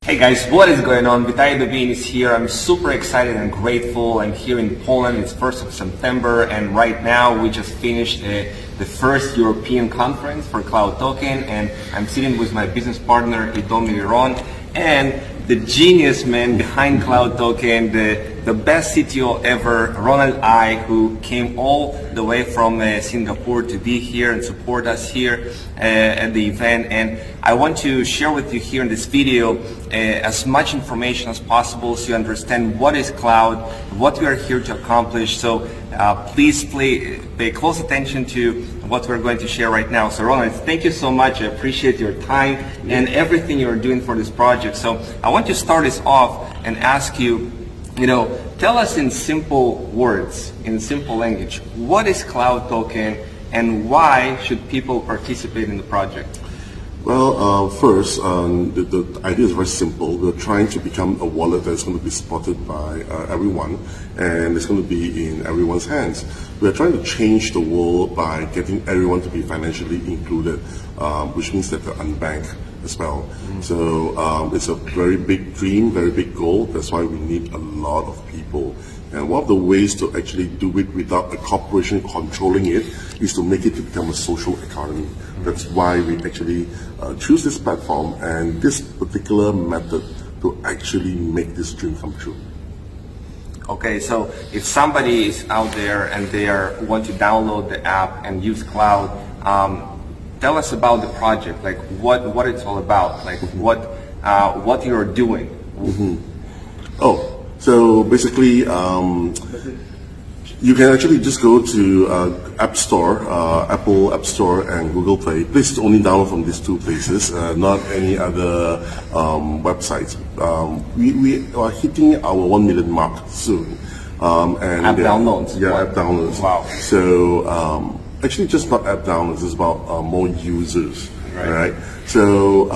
Hey guys, what is going on? Vitaly Dubin is here. I'm super excited and grateful. I'm here in Poland. It's 1st of September, and right now we just finished the first European conference for CloudToken, and I'm sitting with my business partner, Ron, and the genius man behind CloudToken, the best CTO ever, Ronald Aai, who came all the way from Singapore to be here and support us here at the event. And I want to share with you here in this video as much information as possible so you understand what is cloud, what we are here to accomplish. So please pay close attention to what we're going to share right now. So Ronald, thank you so much. I appreciate your time and everything you're doing for this project. So I want to start this off and ask you, tell us in simple words, in simple language, what is CloudToken and why should people participate in the project? Well, first, the idea is very simple. We're trying to become a wallet that's going to be supported by everyone, and it's going to be in everyone's hands. We're trying to change the world by getting everyone to be financially included, which means that they're unbanked as well. So it's a very big dream, very big goal. That's why we need a lot of people. And one of the ways to actually do it without a corporation controlling it is to make it become a social economy. That's why we actually choose this platform and this particular method to actually make this dream come true. Okay, so if somebody is out there and they want to download the app and use cloud, tell us about the project, like what it's all about, like what you're doing. So basically, you can actually just go to App Store, Apple App Store and Google Play. Please only download from these two places, not any other websites. We are hitting our 1 million mark soon. And app downloads? Yeah, app downloads. Wow. So actually just not app downloads, it's about more users, right? So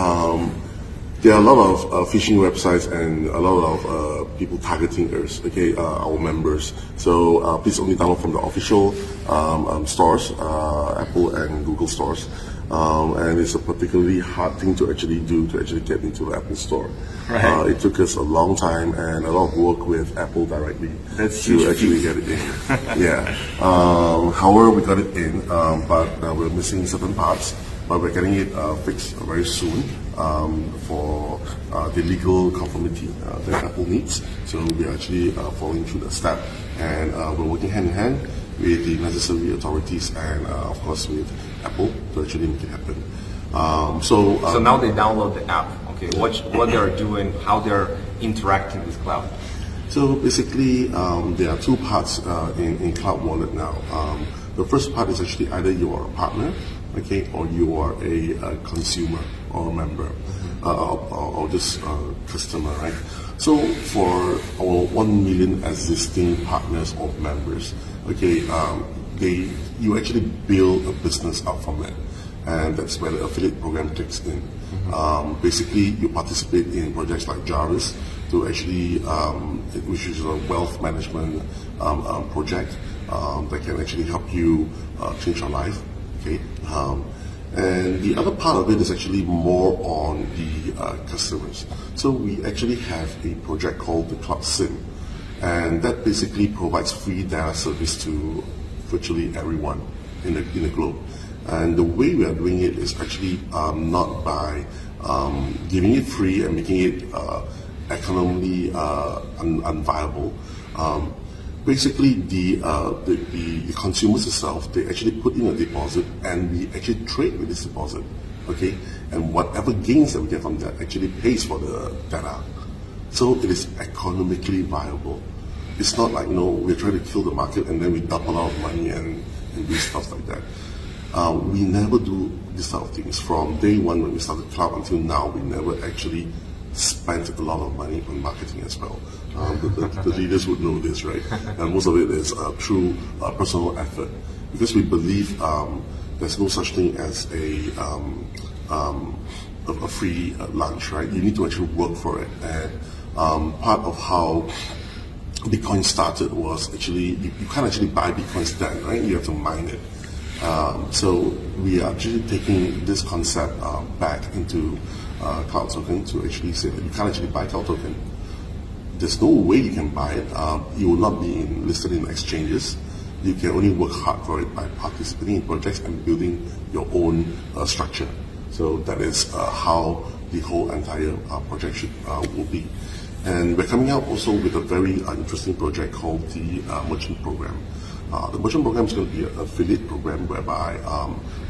there are a lot of phishing websites and a lot of people targeting us, our members. So please only download from the official stores, Apple and Google stores. And it's a particularly hard thing to actually do, to actually get into the Apple store. Right. It took us a long time and a lot of work with Apple directly to actually get it in. Yeah. However, we got it in, but we're missing certain parts. But we're getting it fixed very soon for the legal conformity that Apple needs. So we're actually following through the step, and we're working hand in hand with the necessary authorities and of course with Apple to actually make it happen. So now they download the app. Okay, what they're doing, how they're interacting with cloud. So basically, there are two parts in Cloud Wallet now. The first part is actually either you are a partner, or you are a consumer or a member, or just a customer, right? So for our 1 million existing partners or members, you actually build a business out from it, and that's where the affiliate program kicks in. Basically, you participate in projects like Jarvis to actually, which is a wealth management project that can actually help you change your life. And the other part of it is actually more on the customers. So we actually have a project called the Cloud SIM, and that basically provides free data service to virtually everyone in the globe. And the way we are doing it is actually not by giving it free and making it economically unviable. Basically, the consumers itself, they actually put in a deposit and we actually trade with this deposit, and whatever gains that we get from that actually pays for the data. So it is economically viable. It's not like, we're trying to kill the market and then we dump a lot of money and do stuff like that. We never do this type of things. From day one when we started Cloud until now, we never actually spent a lot of money on marketing as well. The leaders would know this, right? And most of it is through personal effort, because we believe there's no such thing as a free lunch, right? You need to actually work for it. And part of how Bitcoin started was actually, you can't actually buy Bitcoins then, right? You have to mine it. So we are actually taking this concept back into CloudToken to actually say that you can't actually buy CloudToken. There's no way you can buy it. You will not be listed in exchanges. You can only work hard for it by participating in projects and building your own structure. So that is how the whole entire project will be. And we're coming out also with a very interesting project called the Merchant Program. The Merchant Program is going to be an affiliate program whereby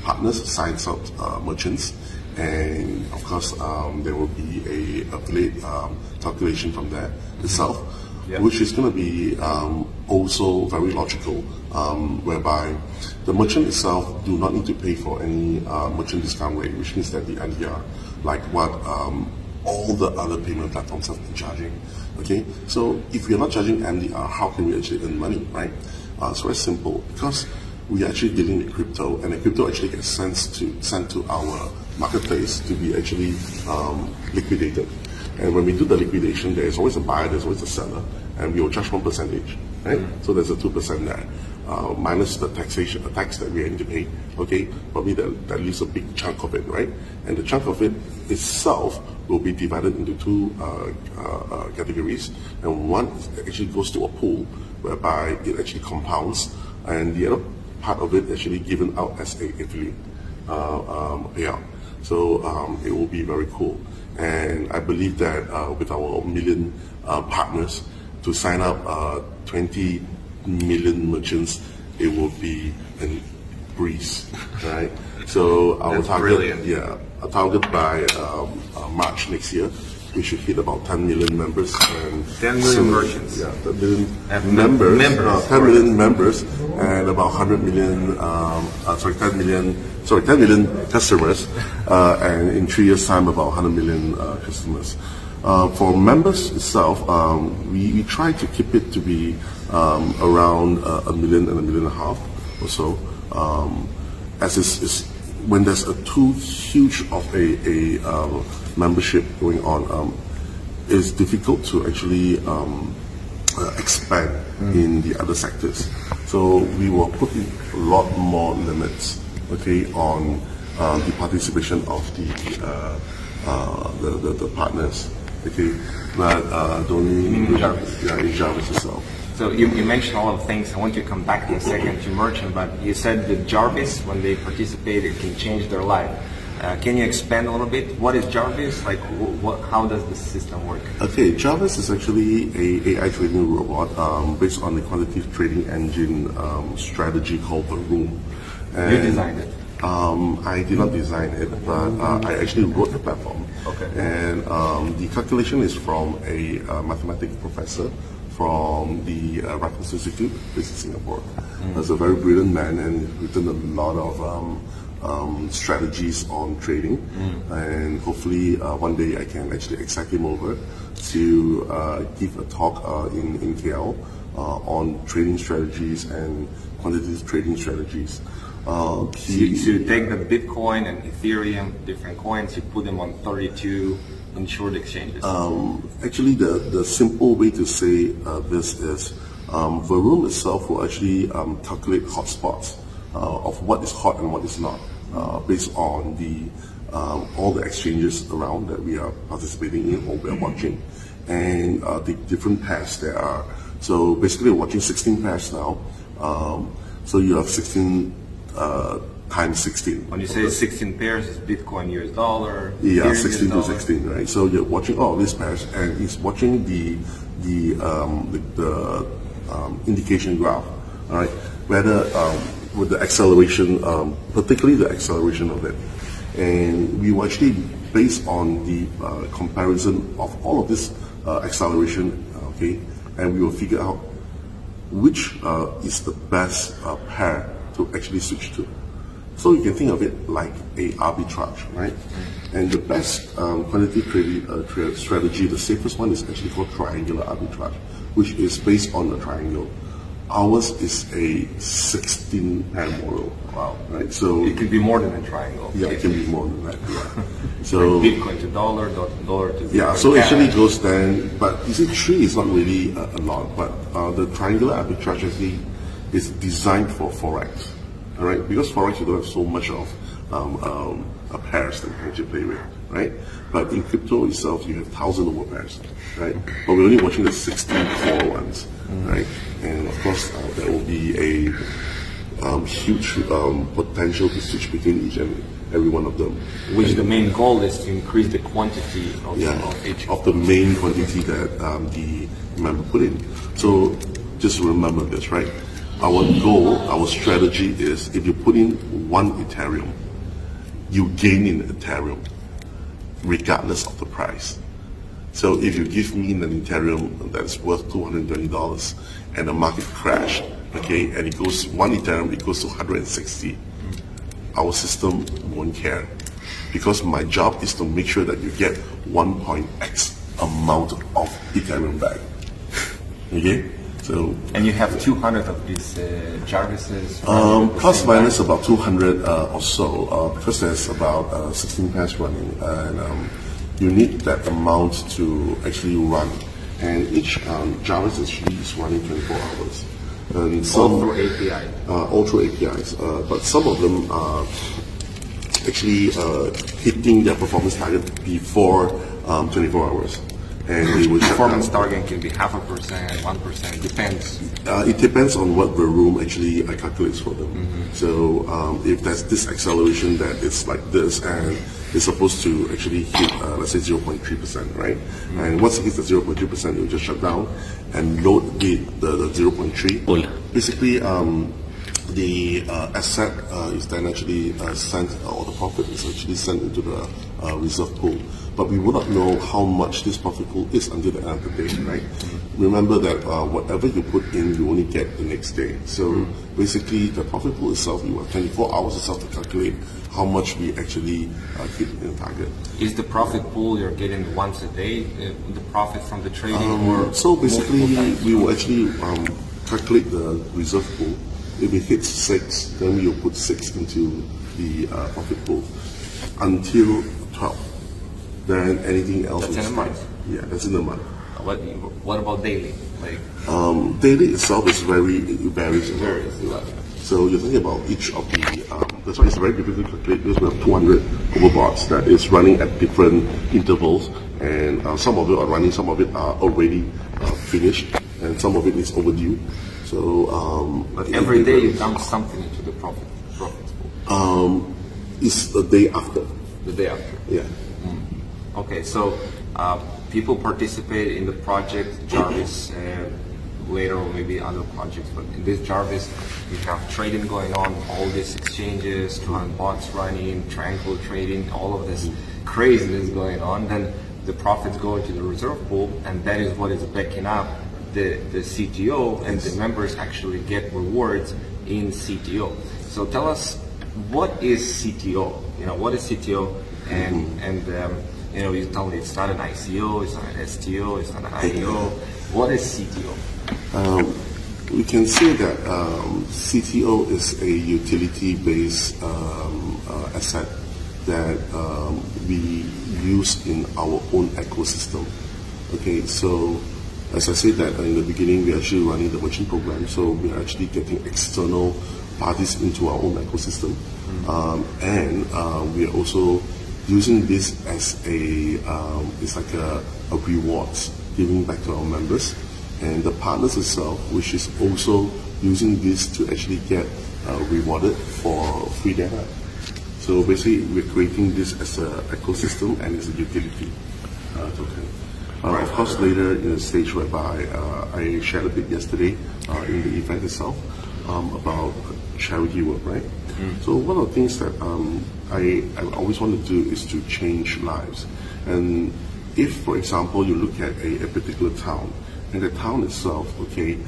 partners sign up merchants, and of course there will be a affiliate calculation from there itself, which is going to be also very logical, whereby the merchant itself do not need to pay for any merchant discount rate, which means that the NDR, like what all the other payment platforms have been charging. Okay, so if we are not charging NDR, how can we actually earn money, right? It's very simple, because we are actually dealing with crypto, and the crypto actually gets sent to our marketplace to be actually liquidated. And when we do the liquidation, there is always a buyer, there's always a seller, and we will charge 1%, right? So there's a 2% there, minus the tax that we are going to pay. Okay, probably that leaves a big chunk of it, right? And the chunk of it itself will be divided into two categories, and one actually goes to a pool whereby it actually compounds, and the other part of it actually given out as a affiliate payout. So it will be very cool, and I believe that with our million partners to sign up 20 million merchants, it will be a breeze, right? So our target, a target by March next year, we should hit about 10 million members. And 10 million merchants. Yeah, 10 million members. 10 million members and about 100 million, 10 million customers, and in 3 years' time, about 100 million customers. For members itself, we try to keep it to be around 1 million and 1.5 million or so. As is when there's too huge of a membership going on, it's difficult to actually expand in the other sectors. So we will put in a lot more limits, okay, on the participation of the partners, okay, but in Jarvis itself. So you mentioned all of the things. I want you to come back in a second to merchant, but you said that Jarvis, when they participate, it can change their life. Can you expand a little bit? What is Jarvis? Like, how does the system work? Okay, Jarvis is actually a AI trading robot based on the quantitative trading engine strategy called the Room. And you designed it? I did not design it, but I actually wrote the platform. Okay. And the calculation is from a mathematics professor from the Referral Institute based in Singapore. He's a very brilliant man and written a lot of strategies on trading, and hopefully one day I can actually excite him over to give a talk in KL on trading strategies and quantitative trading strategies. So you take the Bitcoin and Ethereum, different coins, you put them on 32 insured exchanges. Actually, the simple way to say this is the room itself will actually calculate hotspots of what is hot and what is not, based on all the exchanges around that we are participating in or we are watching, and the different pairs there are. So basically, we're watching 16 pairs now. So you have 16 times 16. When you say 16 pairs, it's Bitcoin, US dollar. Yeah, 16 to 16, right? So you're watching all these pairs, and it's watching the indication graph, all right? Whether with the acceleration, particularly the acceleration of it, and we will actually based on the comparison of all of this acceleration, okay, and we will figure out which is the best pair to actually switch to. So you can think of it like a arbitrage, right? And the best quantitative trading strategy, the safest one, is actually called triangular arbitrage, which is based on a triangle. Ours is a 16-pair model. Wow! Right? So it could be more than a triangle. Yeah, it can be more than that. Yeah. So like Bitcoin to dollar, dollar to yeah. So actually it goes then, but you see, 3 is not really a lot. But the triangular arbitrage actually is designed for forex. All right, because forex you don't have so much of pairs that you can actually play with. right? But in crypto itself, you have thousands of pairs, right? But we're only watching the 16 core ones, right? And of course, there will be a huge potential to switch between each and every one of them. Which the main goal is to increase the quantity of each of the main quantity that the member put in. So just remember this, right? Our goal, our strategy is if you put in 1 Ethereum, you gain in Ethereum regardless of the price. So if you give me an Ethereum that's worth $220 and the market crashed, okay, and it goes 1 Ethereum, it goes to 160, our system won't care, because my job is to make sure that you get 1.x amount of Ethereum back. Okay, so and you have 200 of these Jarvises. Plus minus about 200 or so, because there's about 16 pairs running, and you need that amount to actually run. And each Jarvis actually is running 24 hours. And some, all through API. All through APIs, but some of them are actually hitting their performance target before 24 hours. And they will performance target can be 0.5%, 1%, depends. It depends on what the room actually calculates for them. So if there's this acceleration that it's like this, and it's supposed to actually hit, let's say 0.3%, right? And once it hits the 0.3%, it will just shut down and load the 0.3. Basically, the asset is then actually sent, or the profit is actually sent into the reserve pool. But we will not know how much this profit pool is until the end of the day, right? Remember that whatever you put in, you only get the next day. So basically, the profit pool itself, you have 24 hours itself to calculate how much we actually hit in the target. Is the profit pool you're getting once a day, the profit from the trading? Or so basically, we will actually calculate the reserve pool. If it hits 6, then we will put 6 into the profit pool until 12. Then anything else. That's in a month. Yeah, that's in a month. What about daily? Like daily itself is it varies. So you're thinking about each of the. That's why it's very difficult to calculate, because we have 200 overbots that is running at different intervals, and some of it are running, some of it are already finished, and some of it is overdue. So but every day you dump something into the profit pool. It's the day after. The day after. Yeah. Okay, so people participate in the project Jarvis later, or maybe other projects, but in this Jarvis you have trading going on, all these exchanges, 200 bots running, triangle trading, all of this craziness going on. Then the profits go into the reserve pool, and that is what is backing up the CTO, and the members actually get rewards in CTO. So tell us, what is CTO? What is CTO? And you told me it's not an ICO, it's not an STO, it's not an IEO. What is CTO? We can say that CTO is a utility-based asset that we use in our own ecosystem. Okay, so as I said that in the beginning, we're actually running the merchant program, so we're actually getting external parties into our own ecosystem, and we are also using this as it's like a rewards, giving back to our members, and the partners itself, which is also using this to actually get rewarded for free data. So basically, we're creating this as an ecosystem and as a utility token. Of course, later in the stage whereby I shared a bit yesterday in the event itself about charity work, right? So one of the things that I always want to do is to change lives. And if, for example, you look at a particular town, and the town itself, okay,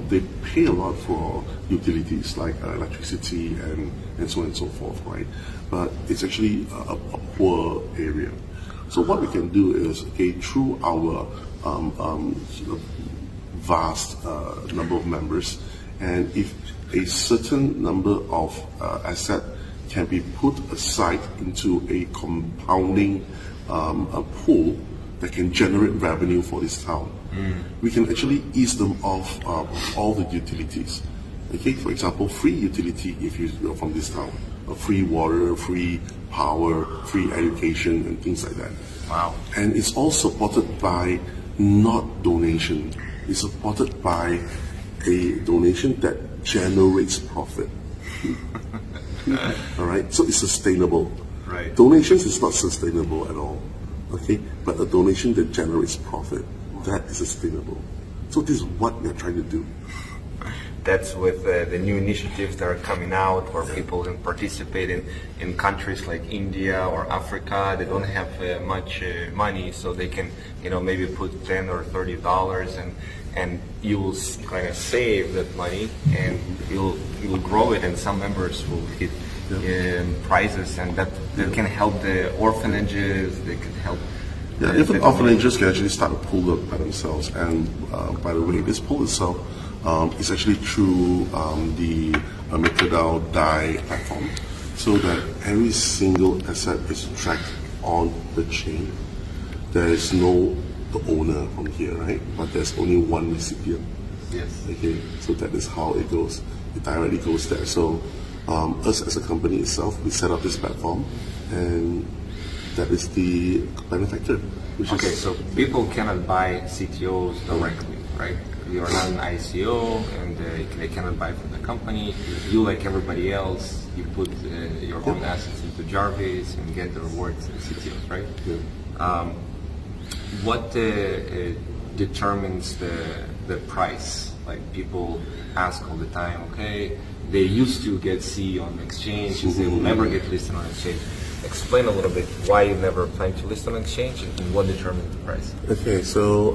they pay a lot for utilities like electricity and so on and so forth, right? But it's actually a poor area. So what we can do is, okay, through our vast number of members, and if a certain number of asset can be put aside into a compounding a pool that can generate revenue for this town, we can actually ease them off all the utilities. Okay, for example, free utility if you're from this town, free water, free power, free education, and things like that. Wow. And it's all supported by not donation. It's supported by a donation that generates profit. All right, so it's sustainable. Right. Donations is not sustainable at all. Okay, but a donation that generates profit, that is sustainable. So this is what we're trying to do. That's with the new initiatives that are coming out, where people can participate in countries like India or Africa. They don't have much money, so they can, maybe put $10 or $30, and you will kind of save that money, and you'll grow it, and some members will hit prizes, and that can help the orphanages. They can help. Yeah, even orphanages can actually start a pool by themselves. And by the way, this pool itself is actually through the Myke P platform, so that every single asset is tracked on the chain. There is no the owner from here, right? But there's only one recipient. Yes. Okay, so that is how it goes. It directly goes there. So us as a company itself, we set up this platform, and that is the benefactor. Okay, so people cannot buy CTOs directly, right? You're not an ICO, and they cannot buy from the company. You, like everybody else, you put your own assets into Jarvis and get the rewards in CTOs, right? Yeah. What determines the price? Like, people ask all the time, okay, they used to get C on exchange, they will never get listed on exchange. Explain a little bit why you never plan to list on exchange, and what determines the price. Okay, so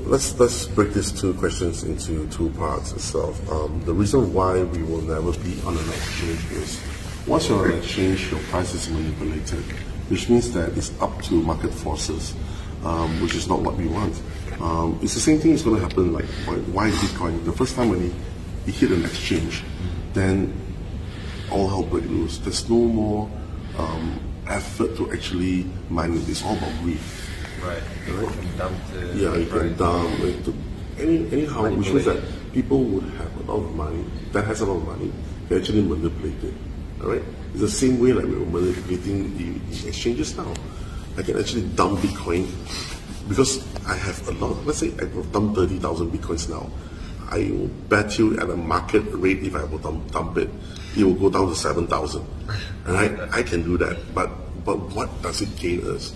let's break these two questions into two parts itself. The reason why we will never be on an exchange is, once you're on an exchange, your price is manipulated, which means that it's up to market forces, which is not what we want. It's the same thing is going to happen, like why Bitcoin. The first time when it hit an exchange, then all hell break loose. There's no more effort to actually mine it. It's all about greed. Right. Right? You can dump anyhow, which means that people would have a lot of money, that has a lot of money, they actually manipulate it. All right? It's the same way like we're manipulating the exchanges now. I can actually dump Bitcoin because I have a lot. Let's say I will dump 30,000 Bitcoins now. I will bet you at a market rate, if I will dump it, it will go down to 7,000. And I can do that. But what does it gain us?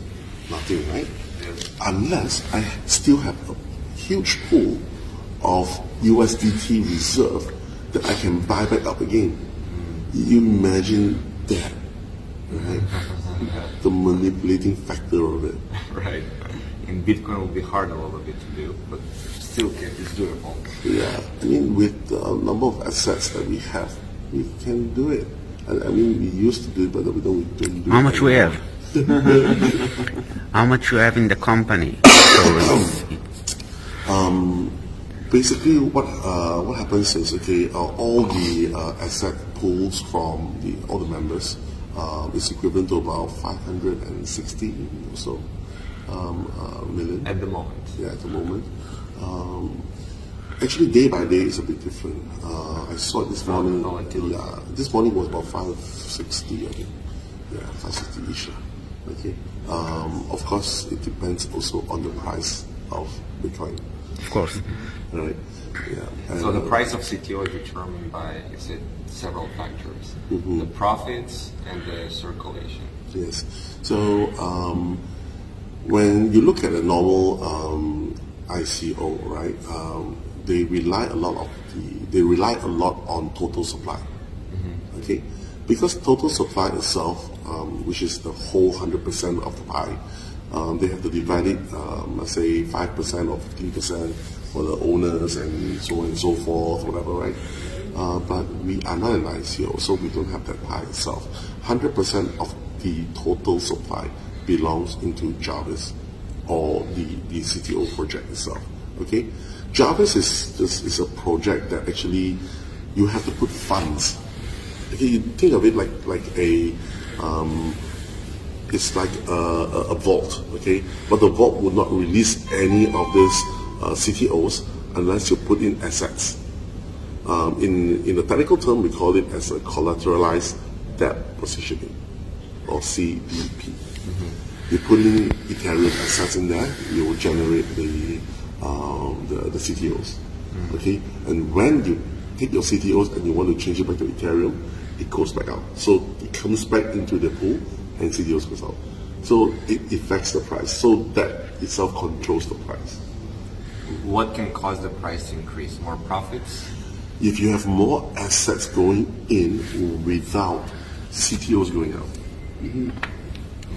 Nothing, right? Unless I still have a huge pool of USDT reserve that I can buy back up again. You imagine that, right? The manipulating factor of it. Right. In Bitcoin, it will be hard a little bit to do, but still it's doable. Yeah, I mean, with the number of assets that we have, we can do it. I mean, we used to do it, but we don't do it. How much we have? How much you have in the company? Basically, what happens is, okay, all the asset pools from all the members is equivalent to about 560 or so million. At the moment. Yeah, at the moment. Actually, day by day is a bit different. I saw it this morning. Yeah, this morning was about 560, I think. Yeah, 560-ish. Okay. Of course, it depends also on the price of Bitcoin. Of course. Right. Yeah. And, so the price of CTO is determined by, you said, several factors: the profits and the circulation. Yes. So when you look at a normal ICO, right? They rely a lot on total supply. Okay, because total supply itself, which is the whole 100% of the pie, they have to divide it, let's say 5% or 15% for the owners and so on and so forth, whatever, right? But we are not an ICO, so we don't have that pie itself. 100% of the total supply belongs into Jarvis or the CTO project itself. Okay, Jarvis is a project that actually you have to put funds. Okay, you think of it like a it's like a vault. Okay, but the vault will not release any of these CTOs unless you put in assets. In the technical term, we call it as a collateralized debt positioning. or CDP. You put in Ethereum assets in there, you will generate the CTOs. Okay, and when you take your CTOs and you want to change it back to Ethereum, it goes back out. So it comes back into the pool and CTOs goes out. So it affects the price. So that itself controls the price. What can cause the price to increase? More profits? If you have more assets going in without CTOs going out.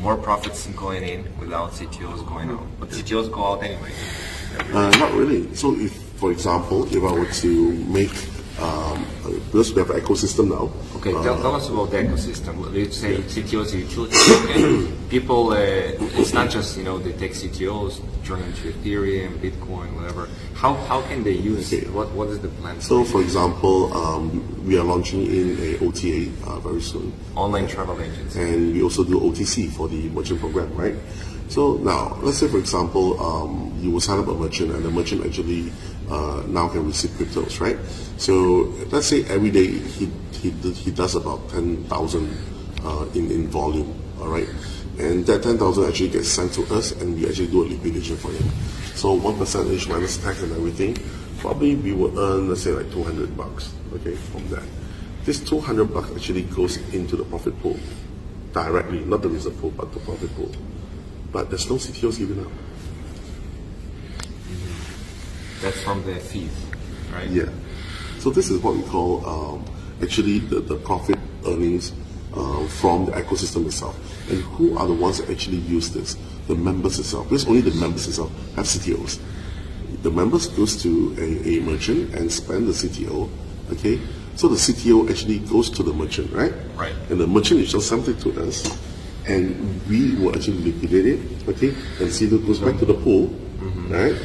More profits going in without CTOs going out. But CTOs go out anyway. Not really. So if, for example, if I were to make, because we have an ecosystem now. Okay, tell us about the ecosystem. Let's say CTOs is a utility token. People, it's not just, they take CTOs, turn into Ethereum, Bitcoin, whatever. How can they use it? What is the plan? So, for example, we are launching in a OTA very soon. Online travel agents. And we also do OTC for the merchant program, right? So now, let's say, for example, you will sign up a merchant and the merchant actually now can receive cryptos, right? So let's say every day he does about 10,000 in volume, all right? And that 10,000 actually gets sent to us and we actually do a liquidation for him. So 1% minus tax and everything, probably we will earn, let's say like $200, okay, from that. This $200 actually goes into the profit pool directly, not the reserve pool, but the profit pool. But there's no CTOs given out. That's from the fees, right? Yeah. So this is what we call actually the profit earnings from the ecosystem itself. And who are the ones that actually use this? The members itself. Because only the members itself have CTOs. The members goes to a merchant and spend the CTO, okay? So the CTO actually goes to the merchant, right? Right. And the merchant is just sent it to us, and we will actually liquidate it, okay? And CTO goes back to the pool, right?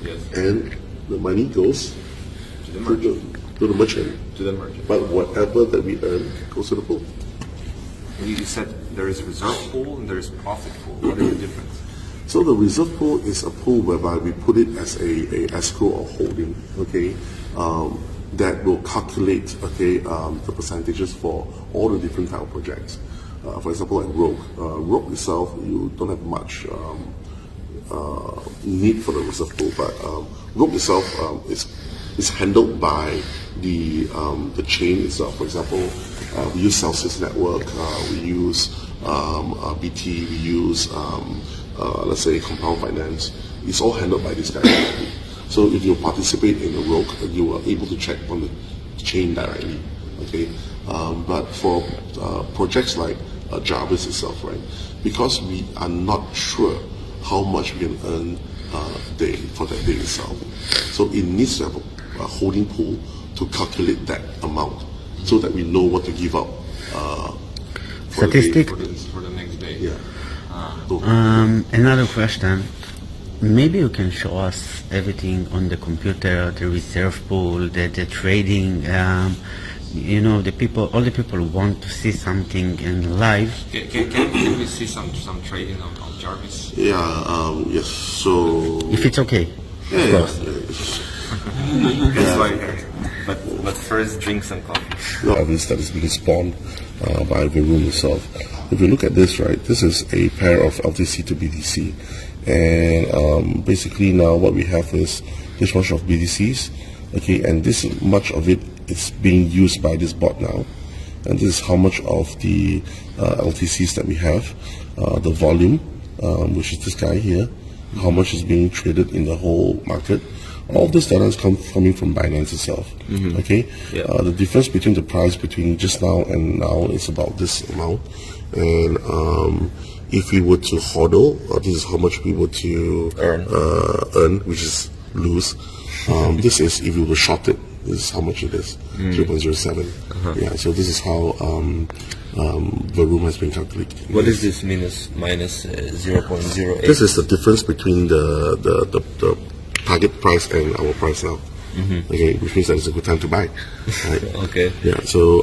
Yes. And the money goes To the merchant. to the merchant. To the merchant. But whatever that we earn goes to the pool. You said there is reserve pool and there is profit pool. What is the difference? So the reserve pool is a pool whereby we put it as a escrow or holding, okay, that will calculate, okay, the percentages for all the different type of projects. For example, like Rogue. Rogue itself, you don't have much need for the reserve pool, but Rogue itself is handled by the chain itself. For example, we use Celsius Network, we use BT, we use let's say Compound Finance. It's all handled by this guy. So if you participate in the Rogue, you are able to check on the chain directly. Okay, but for projects like Jarvis itself, right? Because we are not sure how much we can earn day for that day itself. So it needs to have a holding pool to calculate that amount, so that we know what to give up. Statistic. For the next day. Yeah. Another question. Maybe you can show us everything on the computer, the reserve pool, the trading. All the people want to see something in live. Can we see some trading on Jarvis? Yeah. Yes. So. If it's okay. Yeah. Of course. That's why. But first, drink some coffee. Jarvis that is being spawned by the room itself. If you look at this, right, this is a pair of LTC to BTC, and basically now what we have is this bunch of BTCs, okay, and this much of it is being used by this bot now, and this is how much of the LTCs that we have, the volume, which is this guy here, how much is being traded in the whole market. All this data is coming from Binance itself. Okay, Yeah. The difference between the price between just now and now is about this amount, and if we were to hodl, this is how much we were to earn, which is lose. This is if we were short it. This is how much it is, 0.07. Yeah, so this is how the room has been calculated. What is this minus 0.08? This is the difference between the target price and our price now. Okay, which means that it's a good time to buy. Right? Okay. Yeah. So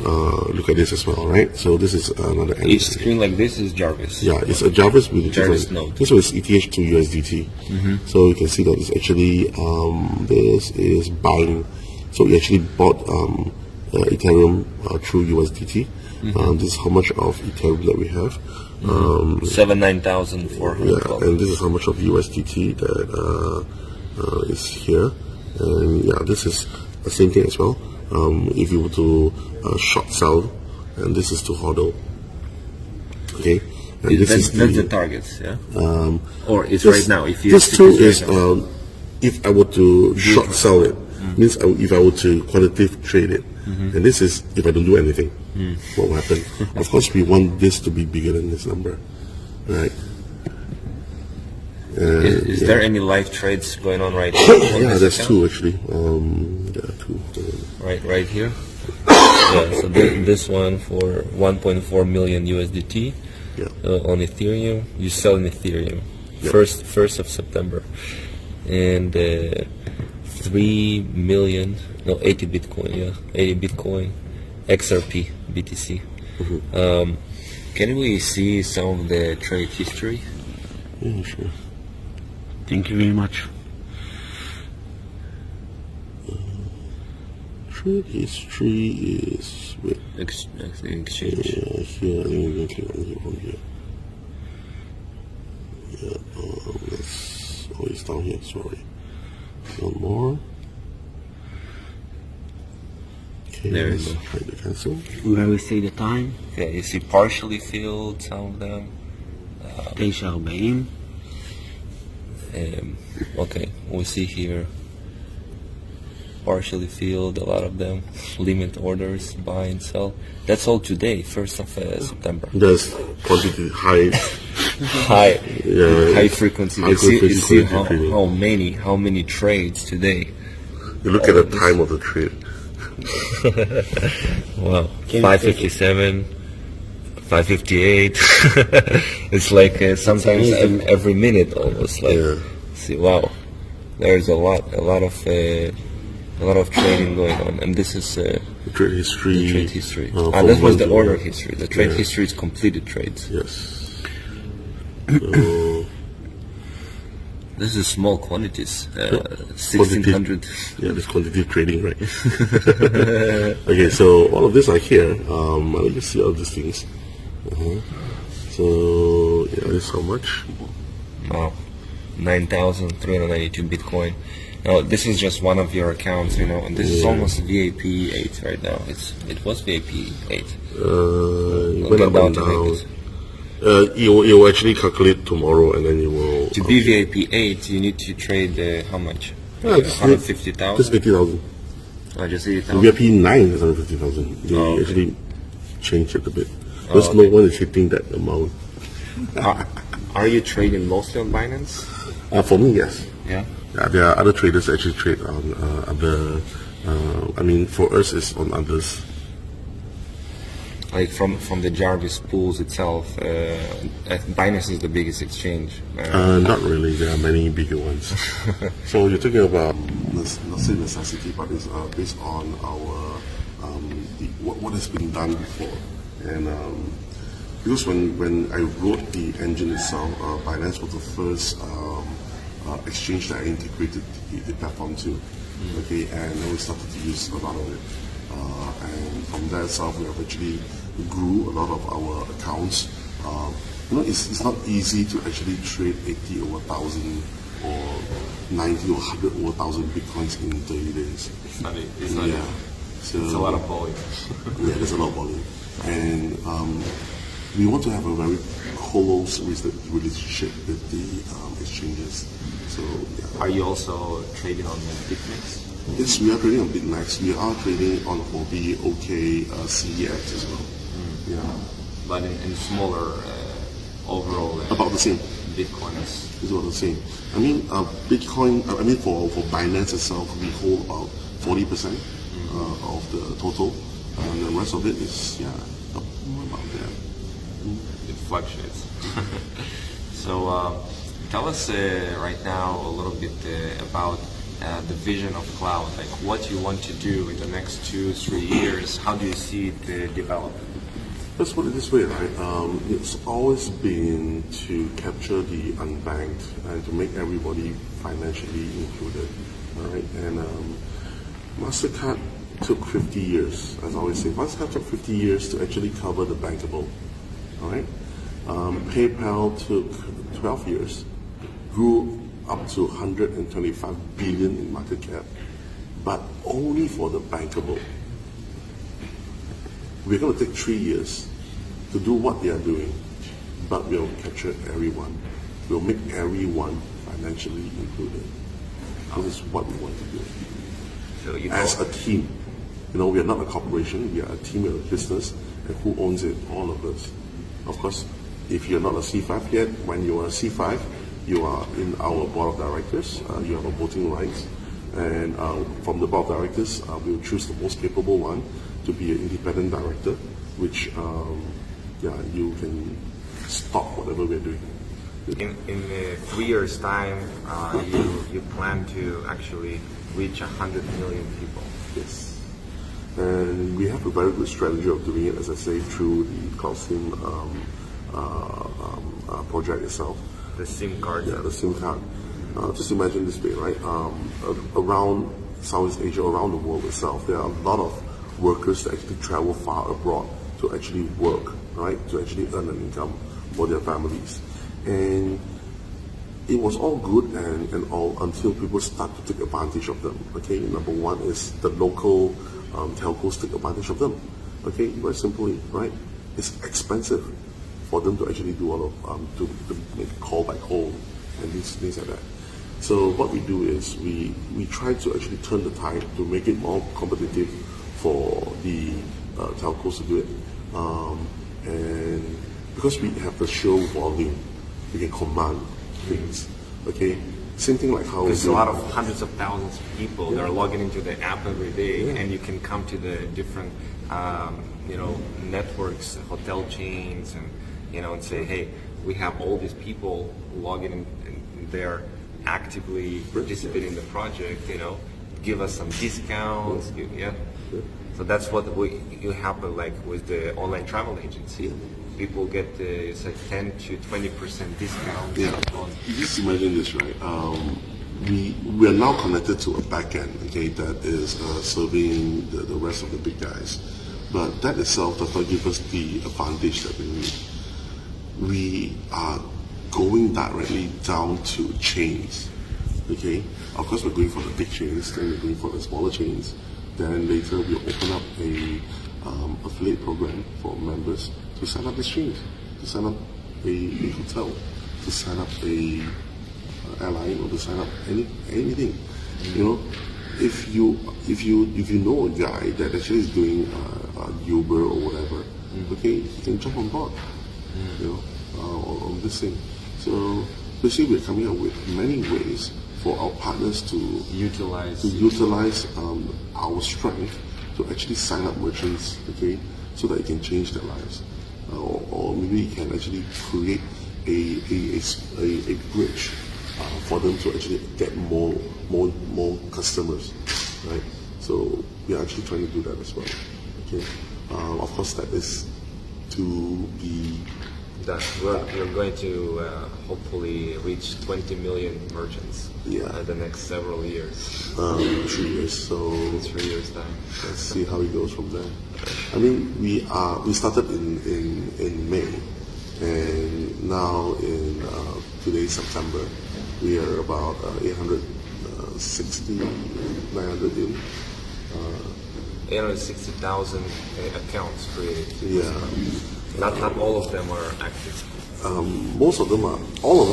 look at this as well, right? So this is another. Each screen like this is Jarvis. Yeah, it's a Jarvis with Jarvis node. This one is ETH to USDT. So you can see that it's actually this is buying. So we actually bought Ethereum through USDT, This is how much of Ethereum that we have. 79,400. Yeah, and this is how much of USDT that is here. And yeah, this is the same thing as well. If you were to short sell, and this is to hodl. Okay, and that's the targets, yeah. Or it's right now. If you this too is if I were to short sell it, means if I were to quantitative trade it, and this is if I don't do anything, what will happen? Of course, we want this to be bigger than this number, right? Is there any live trades going on right now? Yeah, there's two actually. Yeah, two. Right here. Yeah, so this one for 1.4 million USDT on Ethereum. You sell in Ethereum, first of September, and 3 million, no, 80 Bitcoin, 80 Bitcoin, XRP, BTC. Can we see some of the trade history? Yeah, sure. Thank you very much. Trade history is with Exchange. here. I think we can click on here. Yeah, let's. Oh, it's down here. Sorry. One more. Okay, There let's we go. try to cancel. Where we see the time, Yeah, you see partially filled, some of them. 9:40. Okay, we see here partially filled, a lot of them, limit orders, buy and sell. That's all today, 1st of September. There's quantity high. High frequency. High You frequency see trading. how many trades today. You look at the time of the trade. Wow, 5:57, 5:58. It's like sometimes every minute almost. Like, see, wow, there's a lot of trading going on, and this is Trade history. the trade history. From That was the month to order month. history. The trade history is completed trades. Yes. So, This is small quantities, 1,600. yeah, this quantitative trading, right? Okay, so all of these are here. Let me see all these things. So yeah, this is how much? Wow, 9,392 Bitcoin. Now this is just one of your accounts, and this is almost VAP 8 right now. It was VAP 8. It went Get up down and to down. like this. You will actually calculate tomorrow, and then you will. To be VAP 8, you need to trade how much? Yeah, just 150,000. Just 80,000. Just The 80,000. VIP 9 is 150,000. They actually changed it a bit. Because no one is hitting that amount. Are you trading mostly on Binance? For me, yes. Yeah. There are other traders that actually trade on other. For us, it's on others. Like from the Jarvis pools itself, Binance is the biggest exchange. Not really. There are many bigger ones. So you're talking about not say necessity, but it's based on our what has been done before. And because when I wrote the engine itself, Binance was the first exchange that I integrated the platform to. Okay, and then we started to use a lot of it. And from that itself, we have actually grew a lot of our accounts. It's not easy to actually trade 80 over 1,000 or 90 or 100 over 1,000 Bitcoins in 30 days. It's not easy. So, It's a lot of volume. Yeah, there's a lot of volume. And we want to have a very close relationship with the exchanges. So, yeah. Are you also trading on BitMEX? Yes, we are trading on BitMEX. We are trading on Huobi, OK, CEX as well. Yeah. But in smaller overall About the same. Bitcoins. It's about the same. Bitcoin, for Binance itself, we hold about 40% of the total. And the rest of it is, about there. It fluctuates. So tell us right now a little bit about the vision of cloud, like what you want to do in the next 2-3 years. How do you see it develop? Let's put it this way, right? It's always been to capture the unbanked and to make everybody financially included, all right? And MasterCard took 50 years, as I always say. Mastercard took 50 years to actually cover the bankable. All right. PayPal took 12 years, grew up to 125 billion in market cap, but only for the bankable. We're going to take 3 years to do what they are doing, but we'll capture everyone. We'll make everyone financially included. This is what we want to do. So, as a team, we are not a corporation. We are a team, we are a business, and who owns it? All of us. Of course, if you're not a C5 yet, when you are a C5, you are in our board of directors. You have a voting rights, and from the board of directors, we'll choose the most capable one to be an independent director, which you can stop whatever we're doing. In 3 years' time, you plan to actually reach 100 million people. Yes. And we have a very good strategy of doing it, as I say, through the CloudSIM project itself. The SIM card. Yeah, the SIM card. Just imagine this way, right? Around Southeast Asia, around the world itself, there are a lot of workers that actually travel far abroad to actually work, right? To actually earn an income for their families. And it was all good and all until people start to take advantage of them. Okay, number one is the local telcos take advantage of them. Okay, very simply, right? It's expensive for them to actually do all of to make call by call and things like that. So what we do is we try to actually turn the tide to make it more competitive for the telcos to do it, and because we have the show volume, we can command things. Okay, same thing like how there's a lot of hundreds of thousands of people that are logging into the app every day, and you can come to the different networks, hotel chains, and say, hey, we have all these people logging in, and they're actively participating in the project. Give us some discounts. So that's what you happen like with the online travel agency. People get it's like 10 to 20% discount. Yeah. Just imagine this, right? We are now connected to a backend, okay, that is serving the rest of the big guys. But that itself does not give us the advantage that we need. We are going directly down to chains, okay? Of course, we're going for the big chains, then we're going for the smaller chains. Then later we'll open up a affiliate program for members to sign up the chains, to sign up a hotel, to sign up a airline, or to sign up anything. If you know a guy that actually is doing Uber or whatever, okay, you can jump on board, on this thing. So basically, we're coming up with many ways for our partners to utilize our strength to actually sign up merchants, okay, so that it can change their lives, or maybe it can actually create a bridge for them to actually get more customers, right? So we are actually trying to do that as well. Okay, of course that is to be. We're going to hopefully reach 20 million merchants in the next several years. 3 years. So in 3 years time. Let's see how it goes from there. I mean, we started in May, and now in today's September, we are about 860, 900 in. 860,000 accounts created. Yeah. Not all of them are active. All of them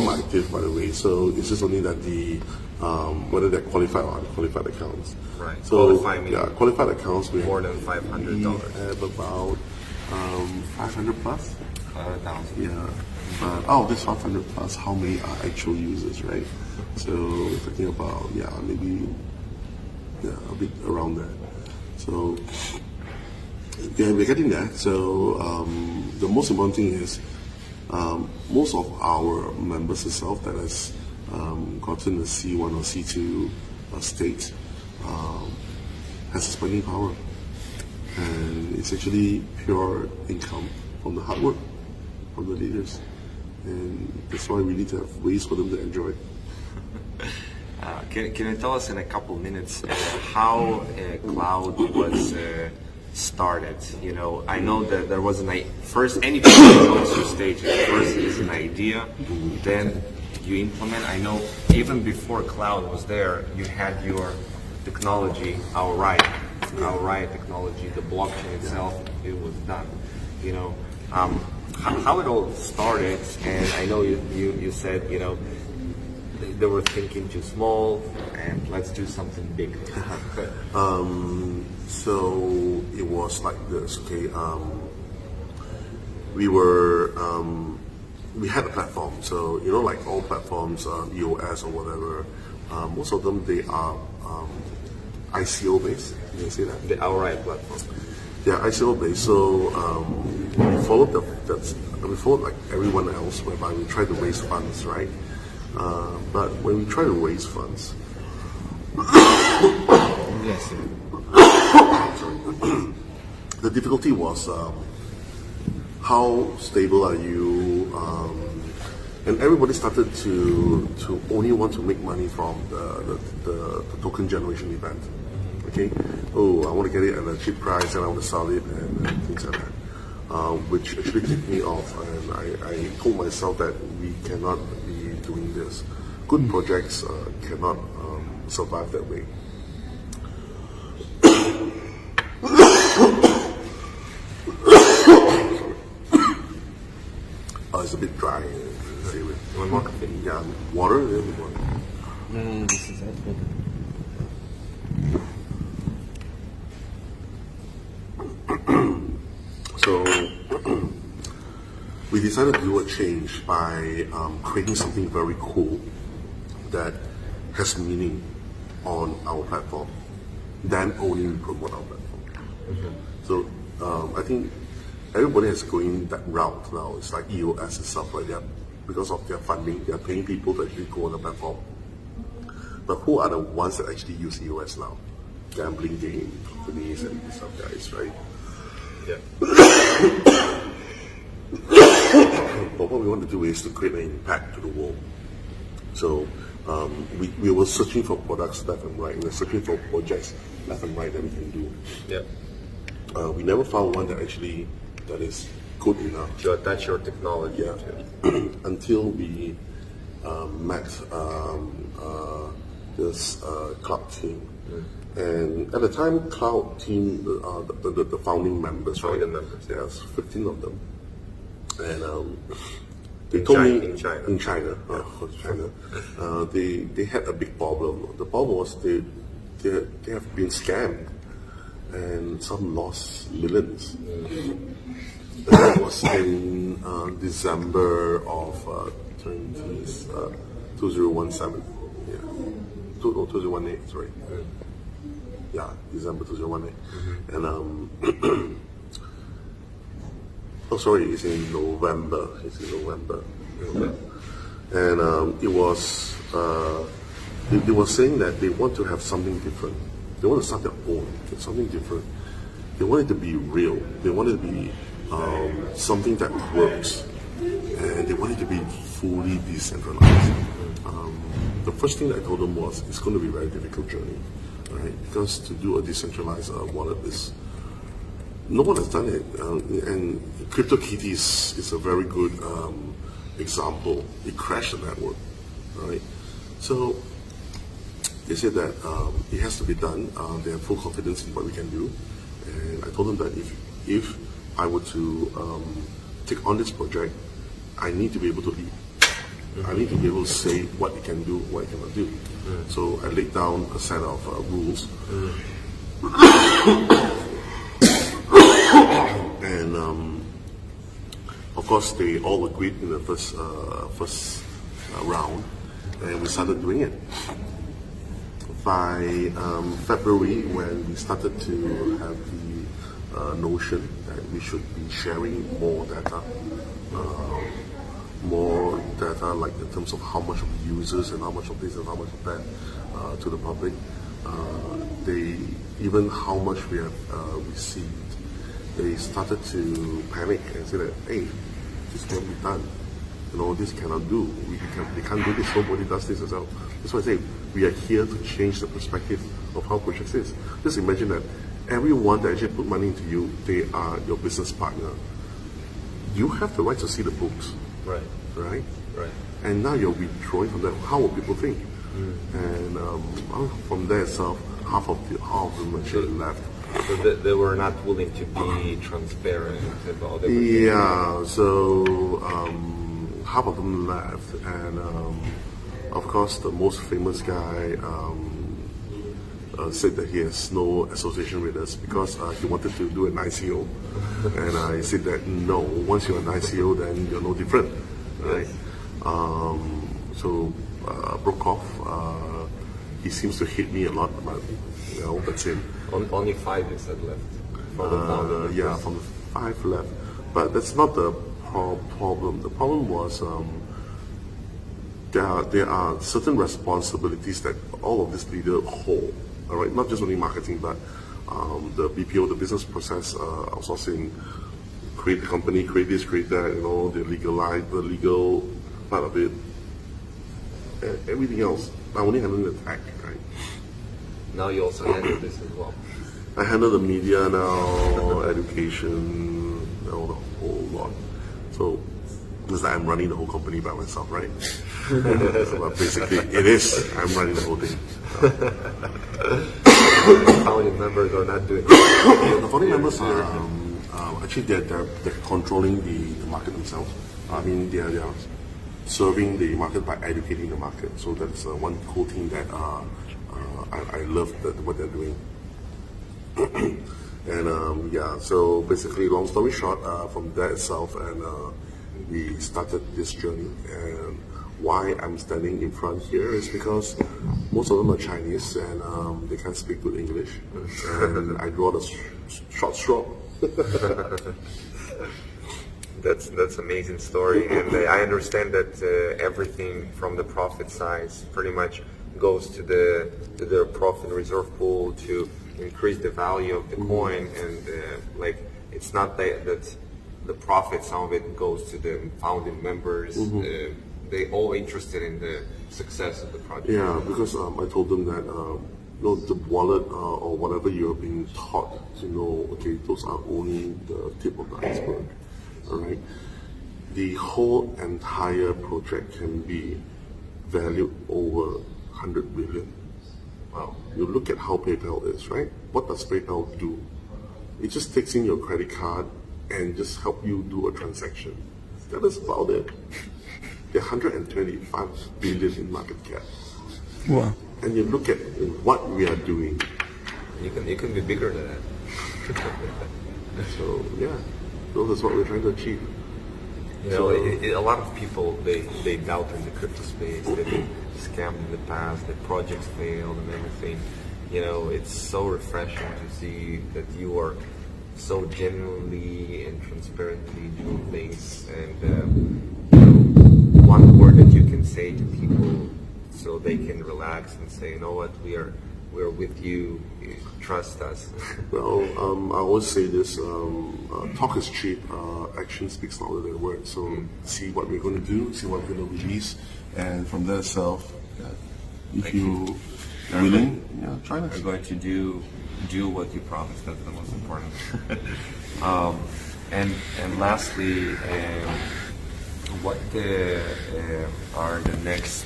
are active, by the way. So it's just only that whether they're qualified or unqualified accounts. Right. So qualified accounts we more than $500. We have about 500 plus. 500,000. Yeah. But out of this 500 plus, how many are actual users, right? So we're talking about maybe a bit around that. So we're getting there. So the most important thing is most of our members itself that has gotten a C1 or C2 state has a spending power, and it's actually pure income from the hard work from the leaders, and that's why we need to have ways for them to enjoy. Can you tell us in a couple minutes how Cloud was started? You know, I know that there was first any project goes through stages. First is an idea, then you implement. I know even before Cloud was there, you had your technology, our right technology, the blockchain itself. It was done. You know, how it all started, and I know you said, you know, they were thinking too small and let's do something big. So it was like this, okay? We had a platform, so you know, like all platforms, EOS or whatever, most of them, they are ICO based. Can you say that? The outright platform. Yeah, ICO based. So we followed we followed like everyone else, whereby we try to raise funds, right? But when we try to raise funds, yes, sir. The difficulty was how stable are you, and everybody started to only want to make money from the token generation event. Okay, oh, I want to get it at a cheap price and I want to sell it and things like that, which actually tipped me off, and I told myself that we cannot be doing this. Good projects cannot survive that way. It's a bit dry. One more coffee? Yeah, water. Water. No, this is it. So we decided to do a change by creating something very cool that has meaning on our platform, then only we promote our platform. Mm-hmm. So I think everybody is going that route now. It's like EOS and stuff like that. Because of their funding, they are paying people to actually go on the platform. But who are the ones that actually use EOS now? Gambling game companies and some guys, right? Yeah. But what we want to do is to create an impact to the world. So we were searching for products left and right. We were searching for projects left and right that we can do. Yeah. We never found one that is good enough to attach your technology to. Until we met this Cloud team. And at the time, Cloud team, the founding members, right? There's 15 of them. And they told me in China, they had a big problem. The problem was they have been scammed, and some lost millions. That was in December of 2017. Yeah, 2018. Sorry. Yeah, December 2018. And oh, sorry, it's in November. And it was they were saying that they want to have something different. They want to start their own, something different. They want it to be real. They want it to be something that works, and they want it to be fully decentralized. The first thing that I told them was it's going to be a very difficult journey, right? Because to do a decentralized wallet is no one has done it, and CryptoKitties is a very good example. It crashed the network, right? So they said that it has to be done. They have full confidence in what we can do, and I told them that if I were to take on this project, I need to be able to lead. I need to be able to say what it can do, what it cannot do. So I laid down a set of rules. And of course, they all agreed in the first round, and we started doing it. By February, when we started to have the notion that we should be sharing more data, like in terms of how much of the users and how much of this and how much of that to the public, even how much we have received, they started to panic and say that, hey, this can't be done. You know, this cannot do. We can't do this. Nobody does this as well. That's why I say we are here to change the perspective of how projects is. Just imagine that everyone that actually put money into you, they are your business partner. You have the right to see the books. Right. Right? Right. And now you're withdrawing from that. How will people think? And from there itself, half of them actually left. So they were not willing to be transparent about everything. Yeah, so half of them left, and of course the most famous guy said that he has no association with us because he wanted to do an ICO, and I said that no, once you're an ICO then you're no different, right? So broke off. He seems to hate me a lot, but that's him. Only 5 you said left from the founder. Yeah, from the 5 left, but that's not the problem. The problem was there are certain responsibilities that all of this leader hold. All right, not just only marketing, but the BPO, the business process outsourcing, create the company, create this, create that. The legal part of it, everything else. I only handle the tech, right? Now you also handle this as well. I handle the media now, education, the whole lot. So it's like I'm running the whole company by myself, right? So basically, it is. I'm running the whole thing. Founding members are not doing The founding members are actually they're controlling the market themselves. I mean, they are serving the market by educating the market. So that's one cool thing that I love what they're doing. And so basically, long story short, from that itself, and we started this journey. And why I'm standing in front here is because most of them are Chinese and they can't speak good English. And I draw the short straw. That's amazing story, and I understand that everything from the profit side pretty much goes to the profit reserve pool to increase the value of the coin, and it's not that the profit, some of it goes to the founding members. They all interested in the success of the project. Yeah, because I told them that the wallet or whatever you're being taught to know, okay, those are only the tip of the iceberg. All right, the whole entire project can be valued over 100 billion. Wow. You look at how PayPal is, right? What does PayPal do? It just takes in your credit card and just help you do a transaction. That is about it. They're 125 billion in market cap. Wow. And you look at what we are doing. You can be bigger than that. So yeah, those is what we're trying to achieve. A lot of people they doubt in the crypto space. They've been scammed in the past. The projects failed and everything. It's so refreshing to see that you are so genuinely and transparently doing things. And one word that you can say to people so they can relax and say, you know what, we're with you. Trust us. Well, I always say this: talk is cheap. Action speaks louder than words. So see what we're going to do, see what we're going to release, and from there itself, if you are willing, try us. We're going to do what you promised. That's the most important. And lastly, what are the next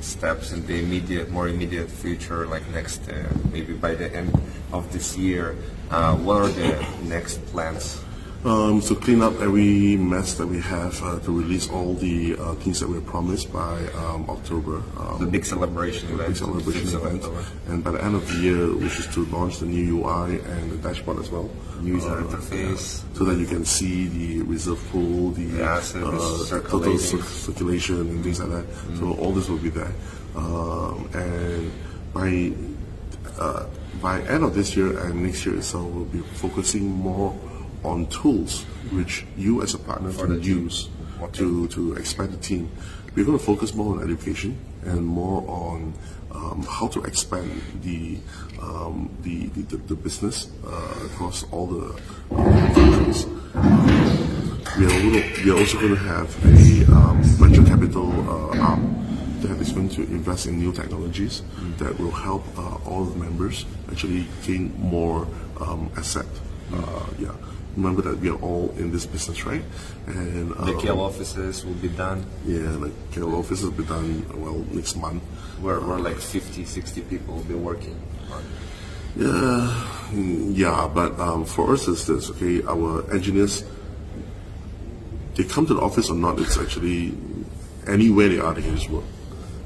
steps in the more immediate future, like next, maybe by the end of this year? What are the next plans? So clean up every mess that we have to release all the things that we promised by October. The big celebration event. Big celebration event. And by the end of the year, which is to launch the new UI and the dashboard as well. User interface. So that you can see the reserve pool, the total circulation and things like that. So all this will be there. And by end of this year and next year itself, we'll be focusing more on tools which you as a partner can use to expand the team. We're going to focus more on education and more on how to expand the business across all the countries. We are also going to have a venture capital arm that is going to invest in new technologies that will help all the members actually gain more asset. Yeah. Remember that we are all in this business, right? And The KL offices will be done. yeah, like KL offices will be done next month. Where like 50, 60 people will be working on. Yeah, but for us it's this, okay, our engineers, they come to the office or not, it's actually anywhere they are, they can just work.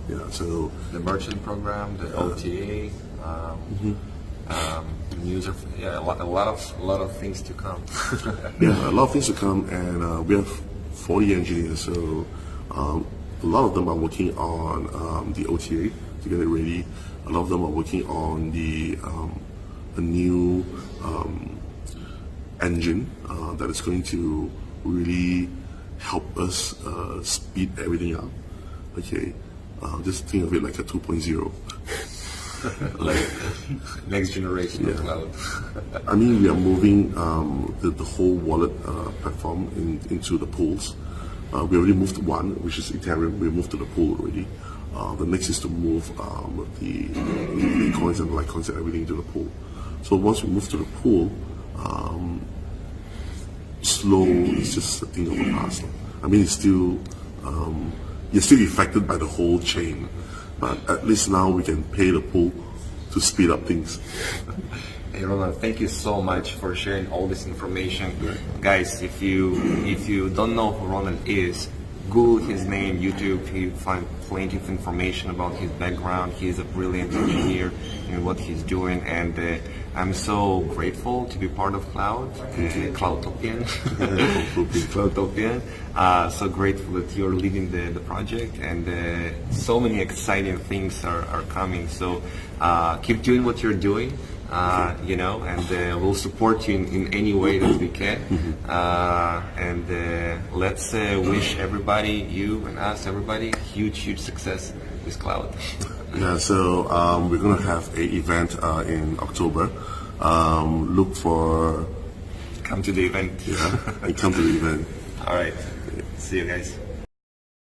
Yeah, so The merchant program, the OTA, user, yeah, a lot of things to come. yeah, a lot of things to come, and we have 40 engineers, so a lot of them are working on the OTA to get it ready. A lot of them are working on the a new engine that is going to really help us speed everything up. Okay, just think of it like a 2.0. Like next generation of cloud. I mean, we are moving the whole wallet platform into the pools. We already moved one, which is Ethereum. We moved to the pool already. The next is to move the Bitcoins and Litecoins and everything to the pool. So once we move to the pool, slow is just a thing of the past. I mean, it's still you're still affected by the whole chain, but at least now we can pay the pool to speed up things. Hey Ronald, thank you so much for sharing all this information. Guys, if you don't know who Ronald is, Google his name, YouTube, you find plenty of information about his background. He's a brilliant engineer in what he's doing, and I'm so grateful to be part of CloudToken. CloudToken. So grateful that you're leading the project, and so many exciting things are coming. So keep doing what you're doing. And we'll support you in any way that we can. And let's wish everybody, you and us, everybody, huge success with Cloud. Yeah, so we're going to have an event in October. Look for... Come to the event. Yeah, and come to the event. All right. See you guys.